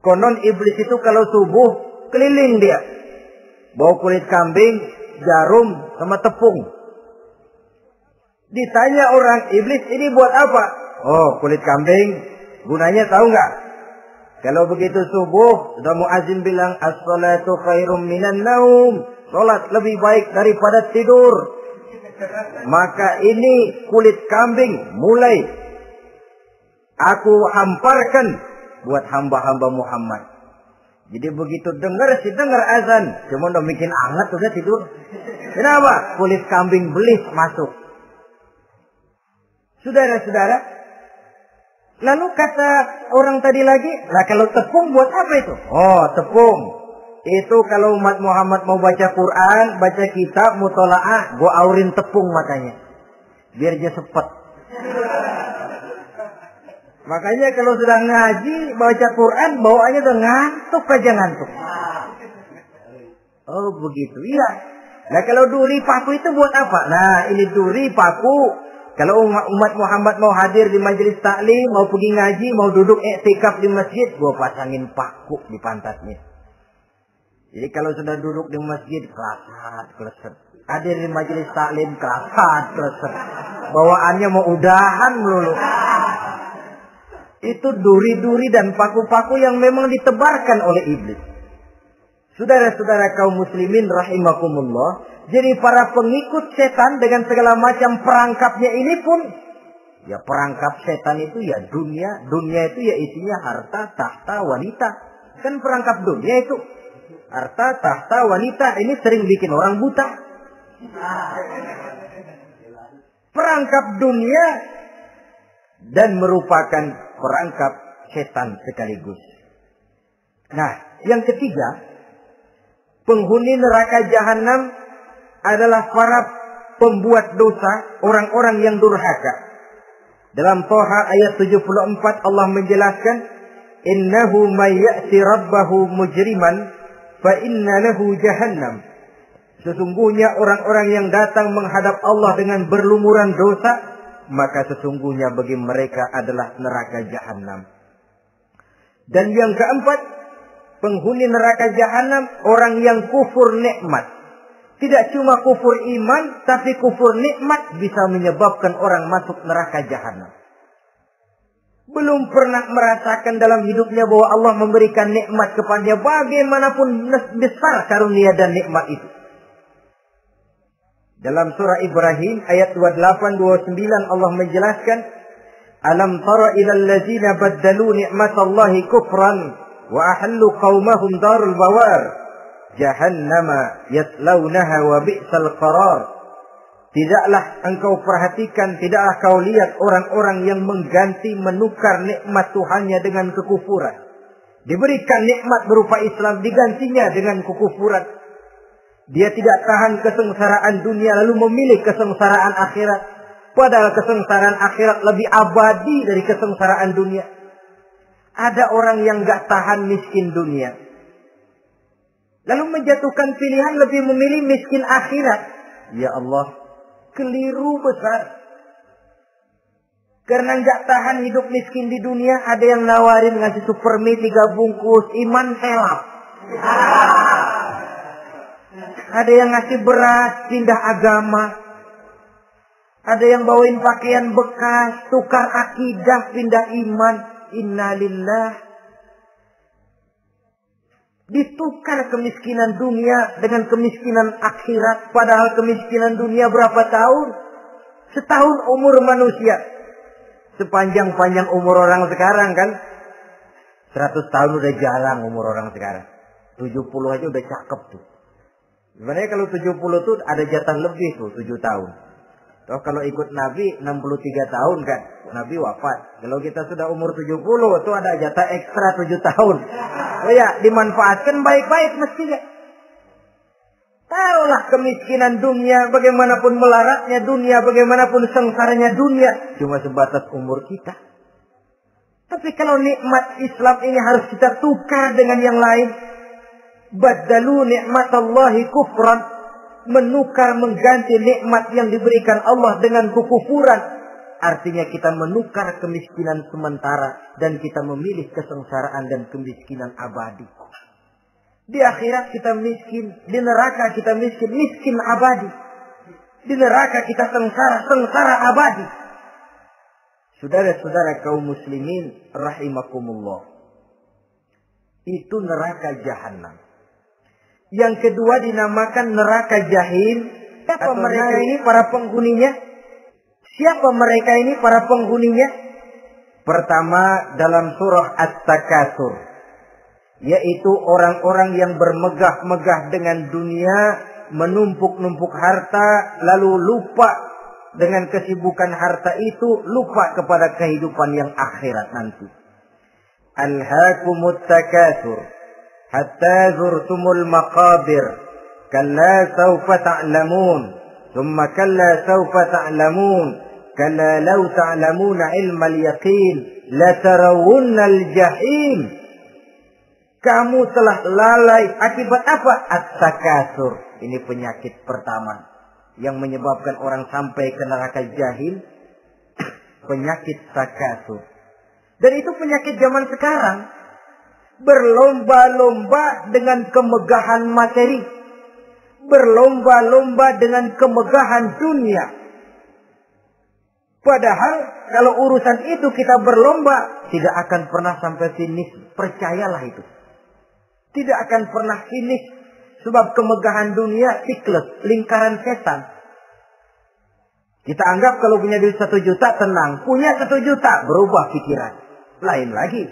Konon iblis itu kalau subuh keliling dia. Bawa kulit kambing, jarum, sama tepung. Ditanya orang, iblis ini buat apa? Oh, kulit kambing. Gunanya tahu nggak? Kalau begitu subuh, sudah muazin bilang, as-salatu khairum minan naum. Salat lebih baik daripada tidur. Maka ini kulit kambing mulai aku hamparkan buat hamba-hamba Muhammad. Jadi begitu dengar azan, cuma udah bikin anget udah tidur. Kenapa? Kulit kambing belis masuk. Saudara-saudara, lalu kata orang tadi lagi, lah kalau tepung buat apa itu? Oh, tepung. Itu kalau umat Muhammad mau baca Quran, baca kitab, mutolaah, gua aurin tepung matanya. Biar dia sepet. Makanya kalau sudah ngaji, baca Quran, bawaannya tuh ngantuk aja ngantuk. Oh begitu, iya. Nah kalau duri paku itu buat apa? Nah ini duri paku. Kalau umat Muhammad mau hadir di majelis taklim, mau pergi ngaji, mau duduk iktikaf di masjid, gua pasangin paku di pantatnya. Jadi kalau sudah duduk di masjid, keleset. Hadir di majelis taklim, keleset. Bawaannya mau udahan melulu. Itu duri-duri dan paku-paku yang memang ditebarkan oleh iblis. Saudara-saudara kaum muslimin rahimakumullah. Jadi para pengikut setan dengan segala macam perangkapnya ini pun. Ya perangkap setan itu ya dunia. Dunia itu ya isinya harta, tahta, wanita. Kan perangkap dunia itu. Harta, tahta, wanita. Ini sering bikin orang buta. Perangkap dunia. Dan merupakan perangkap setan sekaligus. Nah, yang ketiga, penghuni neraka jahanam adalah para pembuat dosa, orang-orang yang durhaka. Dalam Thaha ayat 74 Allah menjelaskan, "Innahu may ya'ti rabbahu mujriman fa inna lahu jahannam." Sesungguhnya orang-orang yang datang menghadap Allah dengan berlumuran dosa, maka sesungguhnya bagi mereka adalah neraka jahanam. Dan yang keempat, penghuni neraka jahanam orang yang kufur nikmat. Tidak cuma kufur iman, tapi kufur nikmat bisa menyebabkan orang masuk neraka jahanam. belum pernah merasakan dalam hidupnya bahwa Allah memberikan nikmat kepadanya, bagaimanapun besar karunia dan nikmat itu. Dalam surah Ibrahim ayat 28-29 Allah menjelaskan, alam tara ilal ladzina baddalu ni'matallahi kufran wa ahallu qaumahum darul bawar jahannama yaslaunaha wa bi'sal qarar. Tidaklah engkau perhatikan, tidaklah kau lihat orang-orang yang mengganti, menukar nikmat Tuhannya dengan kekufuran. Diberikan nikmat berupa Islam, digantinya dengan kekufuran. Dia tidak tahan kesengsaraan dunia lalu memilih kesengsaraan akhirat. Padahal kesengsaraan akhirat lebih abadi dari kesengsaraan dunia. Ada orang yang gak tahan miskin dunia, lalu menjatuhkan pilihan lebih memilih miskin akhirat. Ya Allah, keliru besar. Karena nggak tahan hidup miskin di dunia, ada yang nawarin ngasih supermi 3 bungkus, iman helap. Ada yang ngasih beras, pindah agama. Ada yang bawain pakaian bekas, tukar akidah, pindah iman. Innalillah. Ditukar kemiskinan dunia dengan kemiskinan akhirat. Padahal kemiskinan dunia berapa tahun? Setahun umur manusia. Sepanjang-panjang umur orang sekarang kan. 100 tahun udah jarang umur orang sekarang. 70 aja udah cakep tuh. Sebenarnya kalau 70 tuh ada jatah lebih tuh, 7 tahun. Toh kalau ikut Nabi 63 tahun kan, Nabi wafat. Kalau kita sudah umur 70 tuh ada jatah ekstra 7 tahun. Oh ya, dimanfaatkan baik-baik mestinya. Taruhlah kemiskinan dunia, bagaimanapun melaratnya dunia, bagaimanapun sengsaranya dunia, cuma sebatas umur kita. Tapi kalau nikmat Islam ini harus kita tukar dengan yang lain. Baddalu ni'matallahi kufran. Menukar, mengganti nikmat yang diberikan Allah dengan kekufuran. Artinya kita menukar kemiskinan sementara dan kita memilih kesengsaraan dan kemiskinan abadi. Di akhirat kita miskin, di neraka kita miskin, miskin abadi. Di neraka kita sengsara, sengsara abadi. Saudara-saudara kaum muslimin rahimakumullah. Itu neraka jahanam. Yang kedua dinamakan neraka jahim. Siapa mereka ini para penghuninya? Siapa mereka ini para penghuninya? Pertama dalam surah At-Takatsur, yaitu orang-orang yang bermegah-megah dengan dunia, menumpuk-numpuk harta, lalu lupa dengan kesibukan harta itu, lupa kepada kehidupan yang akhirat nanti. Alhaakumut takatsur hatta zurtumul maqabir kalla sawfa ta'lamun thumma kalla sawfa ta'lamun kalla law ta'lamuna ilmal yaqin la tarawunnal jahim. Kamu telah lalai akibat apa? At-takatsur. Ini penyakit pertama yang menyebabkan orang sampai ke neraka jahim. Penyakit takatsur. Dan itu penyakit zaman sekarang. Berlomba-lomba dengan kemegahan materi. Berlomba-lomba dengan kemegahan dunia. Padahal kalau urusan itu kita berlomba, tidak akan pernah sampai finish. Percayalah itu. Tidak akan pernah finish. Sebab kemegahan dunia siklus, lingkaran setan. Kita anggap kalau punya duit 1 juta tenang. Punya 1 juta berubah pikiran. Lain lagi.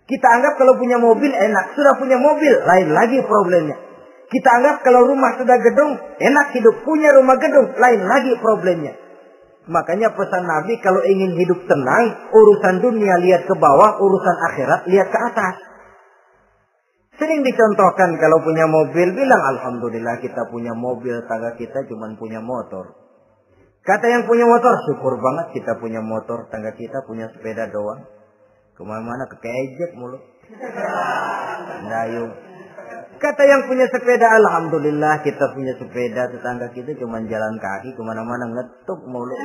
Kita anggap kalau punya mobil enak. Sudah punya mobil, lain lagi problemnya. Kita anggap kalau rumah sudah gedung, enak hidup. Punya rumah gedung, lain lagi problemnya. Makanya pesan Nabi kalau ingin hidup tenang, urusan dunia lihat ke bawah, urusan akhirat lihat ke atas. Sering dicontohkan kalau punya mobil, bilang alhamdulillah kita punya mobil, tangga kita cuma punya motor. Kata yang punya motor, syukur banget kita punya motor, tangga kita punya sepeda doang. Kemana-mana kekejek mulu. Dayung. Kata yang punya sepeda, alhamdulillah kita punya sepeda, tetangga kita cuma jalan kaki, kemana-mana ngetuk mulu.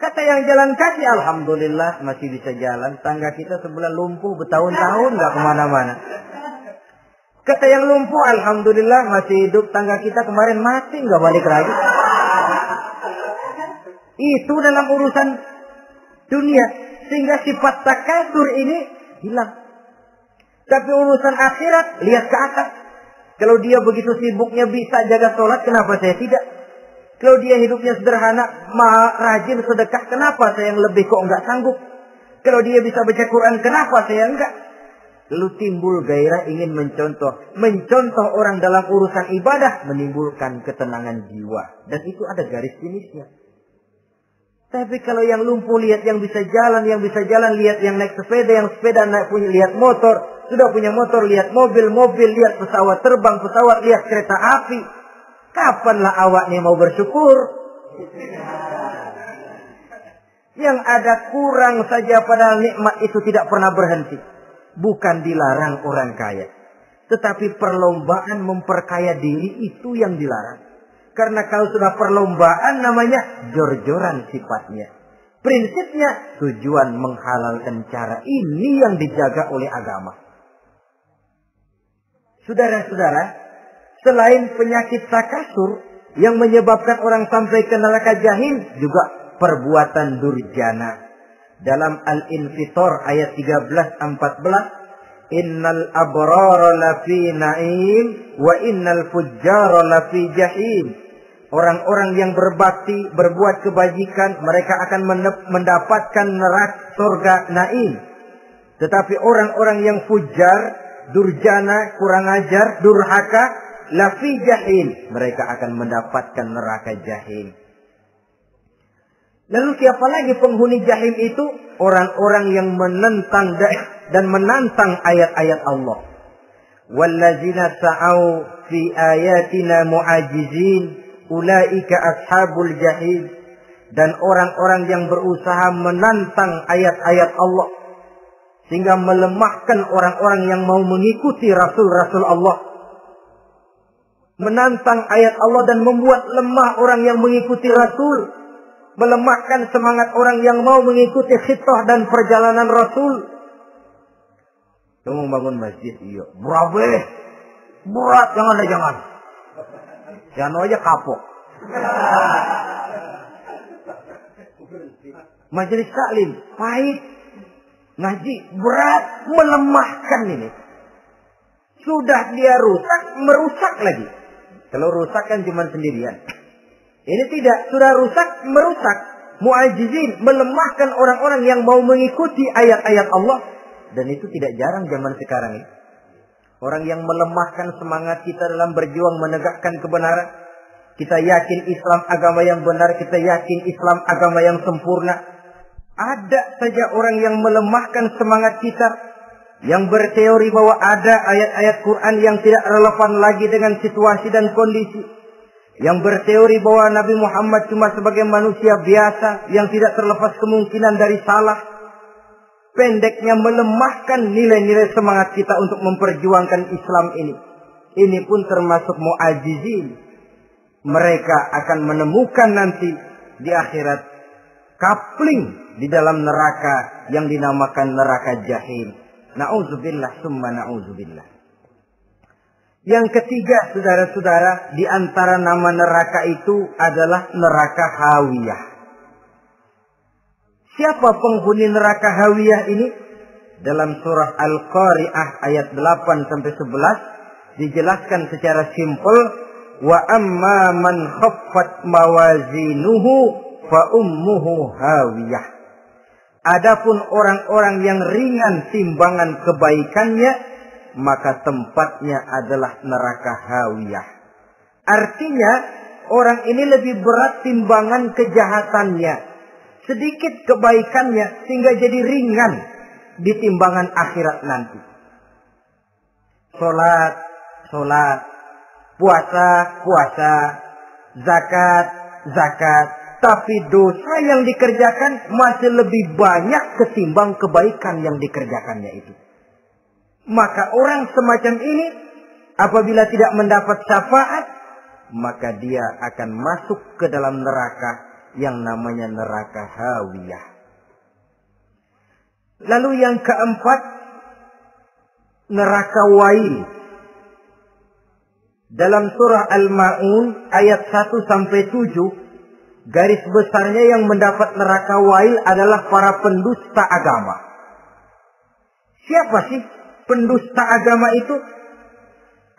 Kata yang jalan kaki, alhamdulillah masih bisa jalan, tangga kita sebelah lumpuh bertahun-tahun nggak kemana-mana. Kata yang lumpuh, alhamdulillah masih hidup, tangga kita kemarin mati nggak balik lagi. Itu dalam urusan dunia. Sehingga sifat takasur ini hilang. Tapi urusan akhirat, lihat ke atas. Kalau dia begitu sibuknya bisa jaga sholat, kenapa saya tidak? Kalau dia hidupnya sederhana, rajin sedekah, kenapa saya yang lebih kok enggak sanggup? Kalau dia bisa baca Quran, kenapa saya enggak? Lalu timbul gairah ingin mencontoh. Mencontoh orang dalam urusan ibadah menimbulkan ketenangan jiwa. Dan itu ada garis finishnya. Tapi kalau yang lumpuh lihat yang bisa jalan, lihat yang naik sepeda, yang sepeda lihat motor, sudah punya motor lihat mobil, lihat pesawat terbang, lihat kereta api. Kapanlah awaknya mau bersyukur? Yang ada kurang saja, padahal nikmat itu tidak pernah berhenti. Bukan dilarang orang kaya, tetapi perlombaan memperkaya diri itu yang dilarang. Karena kalau sudah perlombaan namanya jor-joran sifatnya. Prinsipnya tujuan menghalalkan cara ini yang dijaga oleh agama. Saudara-saudara, selain penyakit takasur yang menyebabkan orang sampai ke neraka jahim, juga perbuatan durjana. Dalam Al-Infitor ayat 13-14, Innal abrara lafi na'im wa innal fujjara lafi jahim. Orang-orang yang berbakti, berbuat kebajikan, mereka akan mendapatkan neraka surga na'im. Tetapi orang-orang yang fujar, durjana, kurang ajar, durhaka, lafi jahim, mereka akan mendapatkan neraka jahim. Lalu siapa lagi penghuni jahim itu? Orang-orang yang menentang dan menantang ayat-ayat Allah. Wallazina sa'au fi ayatina mu'ajizin ulaika ashabul jahim. Dan orang-orang yang berusaha menantang ayat-ayat Allah sehingga melemahkan orang-orang yang mau mengikuti rasul-rasul Allah. Menantang ayat Allah dan membuat lemah orang yang mengikuti rasul. Melemahkan semangat orang yang mau mengikuti khitah dan perjalanan Rasul. Kamu bangun masjid, iya. Berat, jangan. Jangan aja kapok. Majelis taklim, pahit. Ngaji, berat, melemahkan ini. Sudah dia rusak, merusak lagi. Kalau rusak kan cuma sendirian. Ini tidak, sudah rusak, merusak. Mu'ajizin, melemahkan orang-orang yang mau mengikuti ayat-ayat Allah. Dan itu tidak jarang zaman sekarang ini. Orang yang melemahkan semangat kita dalam berjuang menegakkan kebenaran. Kita yakin Islam agama yang benar, kita yakin Islam agama yang sempurna. Ada saja orang yang melemahkan semangat kita. Yang berteori bahwa ada ayat-ayat Quran yang tidak relevan lagi dengan situasi dan kondisi. Yang berteori bahwa Nabi Muhammad cuma sebagai manusia biasa yang tidak terlepas kemungkinan dari salah. Pendeknya melemahkan nilai-nilai semangat kita untuk memperjuangkan Islam ini. Ini pun termasuk mu'ajizin. Mereka akan menemukan nanti di akhirat kapling di dalam neraka yang dinamakan neraka jahim. Na'udzubillah summa na'udzubillah. Yang ketiga, saudara-saudara, di antara nama neraka itu adalah neraka hawiyah. Siapa penghuni neraka hawiyah ini? Dalam surah Al-Qari'ah ayat 8-11 dijelaskan secara simpel, wa amma man khaffat mawazinuhu fa ummuhu hawiyah. Adapun orang-orang yang ringan timbangan kebaikannya, maka tempatnya adalah neraka hawiyah. Artinya orang ini lebih berat timbangan kejahatannya, sedikit kebaikannya sehingga jadi ringan di timbangan akhirat nanti. Salat, puasa, zakat, tapi dosa yang dikerjakan masih lebih banyak ketimbang kebaikan yang dikerjakannya itu. Maka orang semacam ini apabila tidak mendapat syafaat, maka dia akan masuk ke dalam neraka yang namanya neraka hawiyah. Lalu yang keempat, neraka wail. Dalam surah Al-Ma'un ayat 1-7 garis besarnya yang mendapat neraka wail adalah para pendusta agama. Siapa sih pendusta agama itu?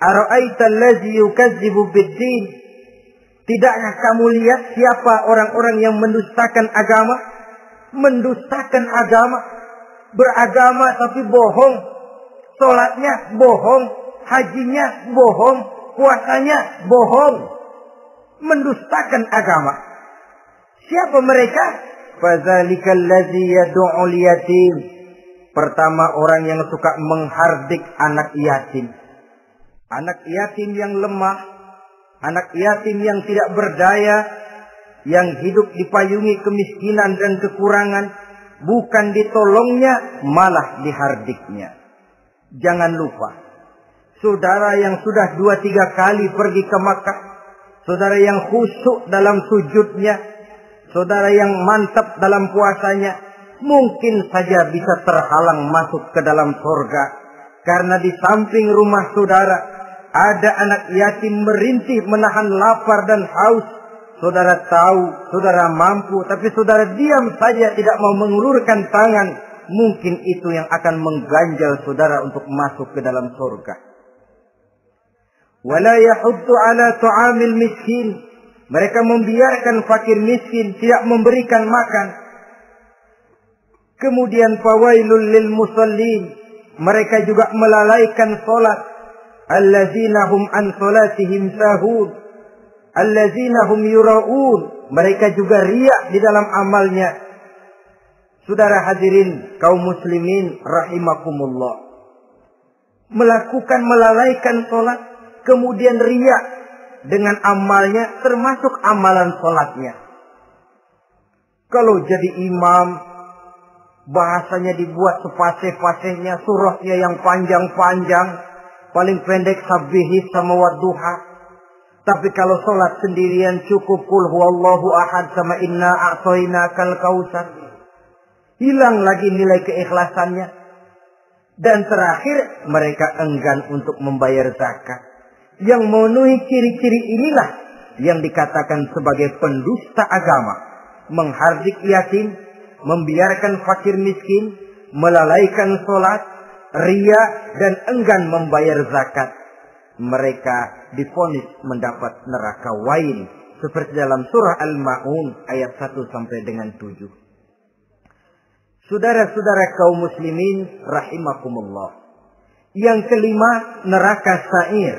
Ara'aita allazi yukazzibu bid-din? Tidakkah kamu lihat siapa orang-orang yang mendustakan agama? Mendustakan agama, beragama tapi bohong, sholatnya bohong, hajinya bohong, puasanya bohong, mendustakan agama. Siapa mereka? Fadzalikal ladzi yad'ul yatim. Pertama, orang yang suka menghardik anak yatim. Anak yatim yang lemah, anak yatim yang tidak berdaya, yang hidup dipayungi kemiskinan dan kekurangan, bukan ditolongnya, malah dihardiknya. Jangan lupa, saudara yang sudah 2-3 kali pergi ke Makkah, saudara yang khusyuk dalam sujudnya, saudara yang mantap dalam puasanya, mungkin saja bisa terhalang masuk ke dalam surga. Karena di samping rumah saudara ada anak yatim merintih menahan lapar dan haus. Saudara tahu, saudara mampu, tapi saudara diam saja, tidak mau mengulurkan tangan. Mungkin itu yang akan mengganjal saudara untuk masuk ke dalam surga. Wala yahuddu ala tu'amil miskin. Mereka membiarkan fakir miskin, tidak memberikan makan. Kemudian fawailul lil musallin. Mereka juga melalaikan salat. Allazina hum an salatihim sahun. Allazina hum yura'un. Mereka juga riya di dalam amalnya. Saudara hadirin kaum muslimin rahimakumullah. Melalaikan salat, kemudian riya dengan amalnya, termasuk amalan salatnya. Kalau jadi imam, bahasanya dibuat sepasih-pasihnya, surahnya yang panjang-panjang, paling pendek sabbihis sama wadduha. Tapi kalau sholat sendirian cukup qul huwallahu ahad sama inna a'tainakal kautsar. Hilang lagi nilai keikhlasannya. Dan terakhir, mereka enggan untuk membayar zakat. Yang memenuhi ciri-ciri inilah yang dikatakan sebagai pendusta agama. Menghardik yatim, membiarkan fakir miskin, melalaikan sholat, riya, dan enggan membayar zakat. Mereka divonis mendapat neraka wail. Seperti dalam surah Al-Ma'un ayat 1 sampai dengan 7. Saudara-saudara kaum muslimin rahimakumullah. Yang kelima, neraka sa'ir.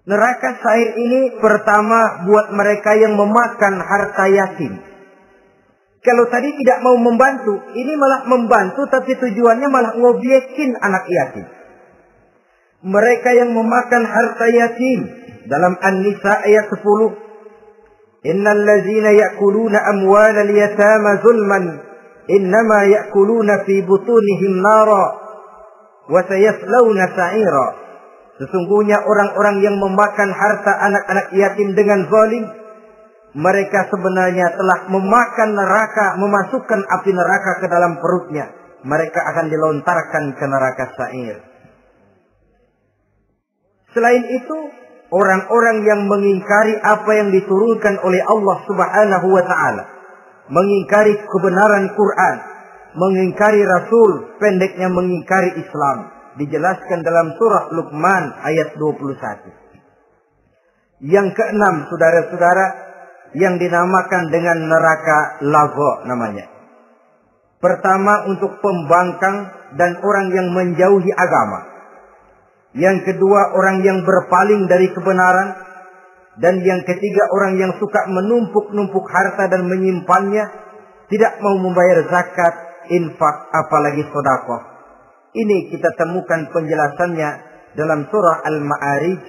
Neraka sa'ir ini pertama buat mereka yang memakan harta yatim. Kalau tadi tidak mau membantu, ini malah membantu tapi tujuannya malah ngobyekin anak yatim. Mereka yang memakan harta yatim dalam An-Nisa ayat 10. Innal ladzina ya'kuluna amwalal yatama zulman innama ya'kuluna fi butunihim nara wa sayaslawna sa'ira. Sesungguhnya orang-orang yang memakan harta anak-anak yatim dengan zalim, mereka sebenarnya telah memakan neraka, memasukkan api neraka ke dalam perutnya. Mereka akan dilontarkan ke neraka sa'ir. Selain itu, orang-orang yang mengingkari apa yang diturunkan oleh Allah Subhanahu wa ta'ala, mengingkari kebenaran Quran, mengingkari Rasul, pendeknya mengingkari Islam, dijelaskan dalam surah Luqman ayat 21. Yang keenam, saudara-saudara, yang dinamakan dengan neraka lago namanya. Pertama, untuk pembangkang dan orang yang menjauhi agama. Yang kedua, orang yang berpaling dari kebenaran. Dan yang ketiga, orang yang suka menumpuk-numpuk harta dan menyimpannya, tidak mau membayar zakat, infak, apalagi sedekah. Ini kita temukan penjelasannya dalam surah Al-Ma'arij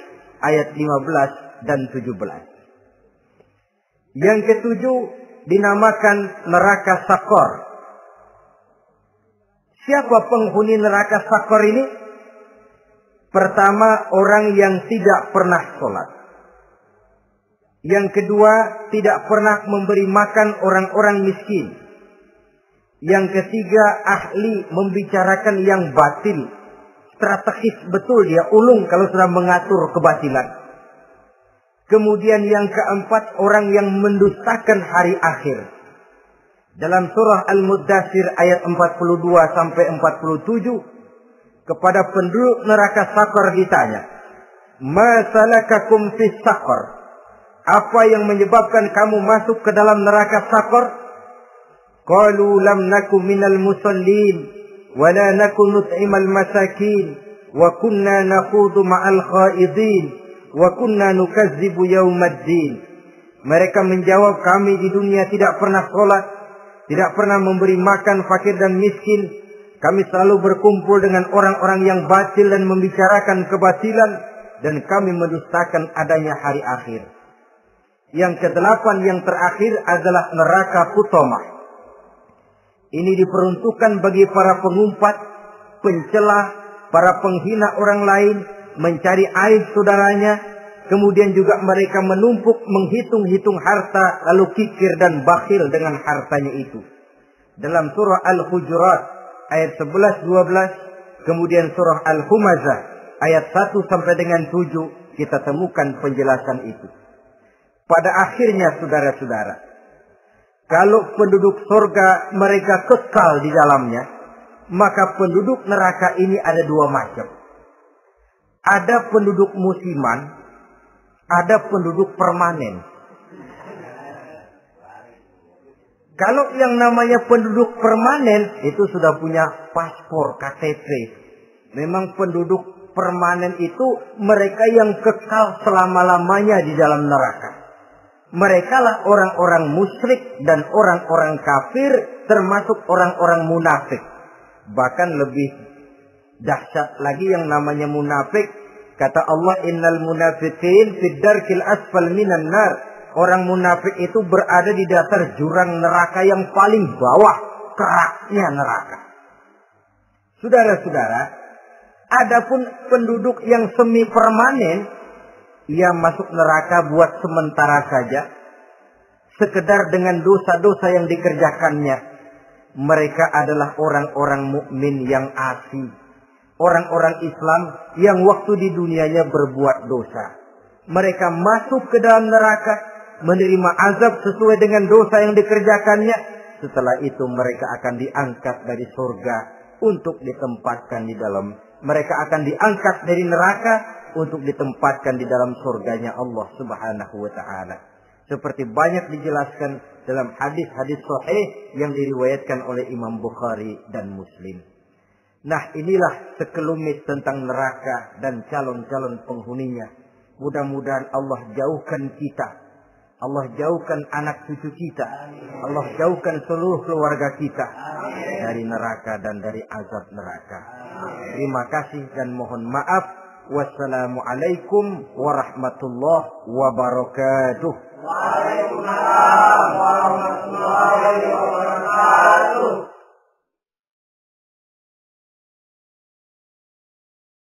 ayat 15 dan 17. Yang ketujuh dinamakan neraka Sakor. Siapa penghuni neraka Sakor ini? Pertama, orang yang tidak pernah sholat. Yang kedua, tidak pernah memberi makan orang-orang miskin. Yang ketiga, ahli membicarakan yang batil. Strategis betul dia, ulung kalau sudah mengatur kebatilan. Kemudian yang keempat, orang yang mendustakan hari akhir. Dalam surah Al-Muddatsir ayat 42 sampai 47, kepada penduduk neraka Saqar ditanya, "Ma salakakum fis Saqar?" Apa yang menyebabkan kamu masuk ke dalam neraka Saqar? Qalu lam naku minal musallin wa la naku nut'imal masakin wa kunna nakhudu ma'al khaidin wa kunna nukazzibu yaumaddin. Mereka menjawab, kami di dunia tidak pernah sholat, tidak pernah memberi makan fakir dan miskin. Kami selalu berkumpul dengan orang-orang yang batil dan membicarakan kebatilan, dan kami mendustakan adanya hari akhir. Yang kedelapan, yang terakhir adalah neraka Hutamah. Ini diperuntukkan bagi para pengumpat, pencela, para penghina orang lain, mencari aib saudaranya, kemudian juga mereka menumpuk, menghitung-hitung harta, lalu kikir dan bakhil dengan hartanya itu. Dalam surah Al-Hujurat ayat 11-12, kemudian surah Al-Humazah ayat 1 sampai dengan 7, kita temukan penjelasan itu. Pada akhirnya saudara-saudara, kalau penduduk surga mereka kekal di dalamnya, maka penduduk neraka ini ada dua macam. Ada penduduk musiman, ada penduduk permanen. Kalau yang namanya penduduk permanen itu sudah punya paspor KTP. Memang penduduk permanen itu mereka yang kekal selama-lamanya di dalam neraka. Mereka lah orang-orang musyrik dan orang-orang kafir, termasuk orang-orang munafik. Bahkan lebih dahsyat lagi yang namanya munafik. Kata Allah, innal munafiqin fid darkil asfal minan nar. Orang munafik itu berada di dasar jurang neraka yang paling bawah, keraknya neraka. Saudara-saudara, adapun penduduk yang semi permanen, ia masuk neraka buat sementara saja, sekedar dengan dosa-dosa yang dikerjakannya. Mereka adalah orang-orang mukmin yang asli, orang-orang Islam yang waktu di dunianya berbuat dosa. Mereka masuk ke dalam neraka, menerima azab sesuai dengan dosa yang dikerjakannya. Setelah itu mereka akan diangkat dari surga untuk ditempatkan di dalam. Mereka akan diangkat dari neraka untuk ditempatkan di dalam surganya Allah Subhanahu wa ta'ala. Seperti banyak dijelaskan dalam hadis-hadis sahih yang diriwayatkan oleh Imam Bukhari dan Muslim. Nah, inilah sekelumit tentang neraka dan calon-calon penghuninya. Mudah-mudahan Allah jauhkan kita. Allah jauhkan anak cucu kita. Allah jauhkan seluruh keluarga kita dari neraka dan dari azab neraka. Terima kasih dan mohon maaf. Wassalamualaikum warahmatullahi wabarakatuh. Waalaikumsalam warahmatullahi wabarakatuh.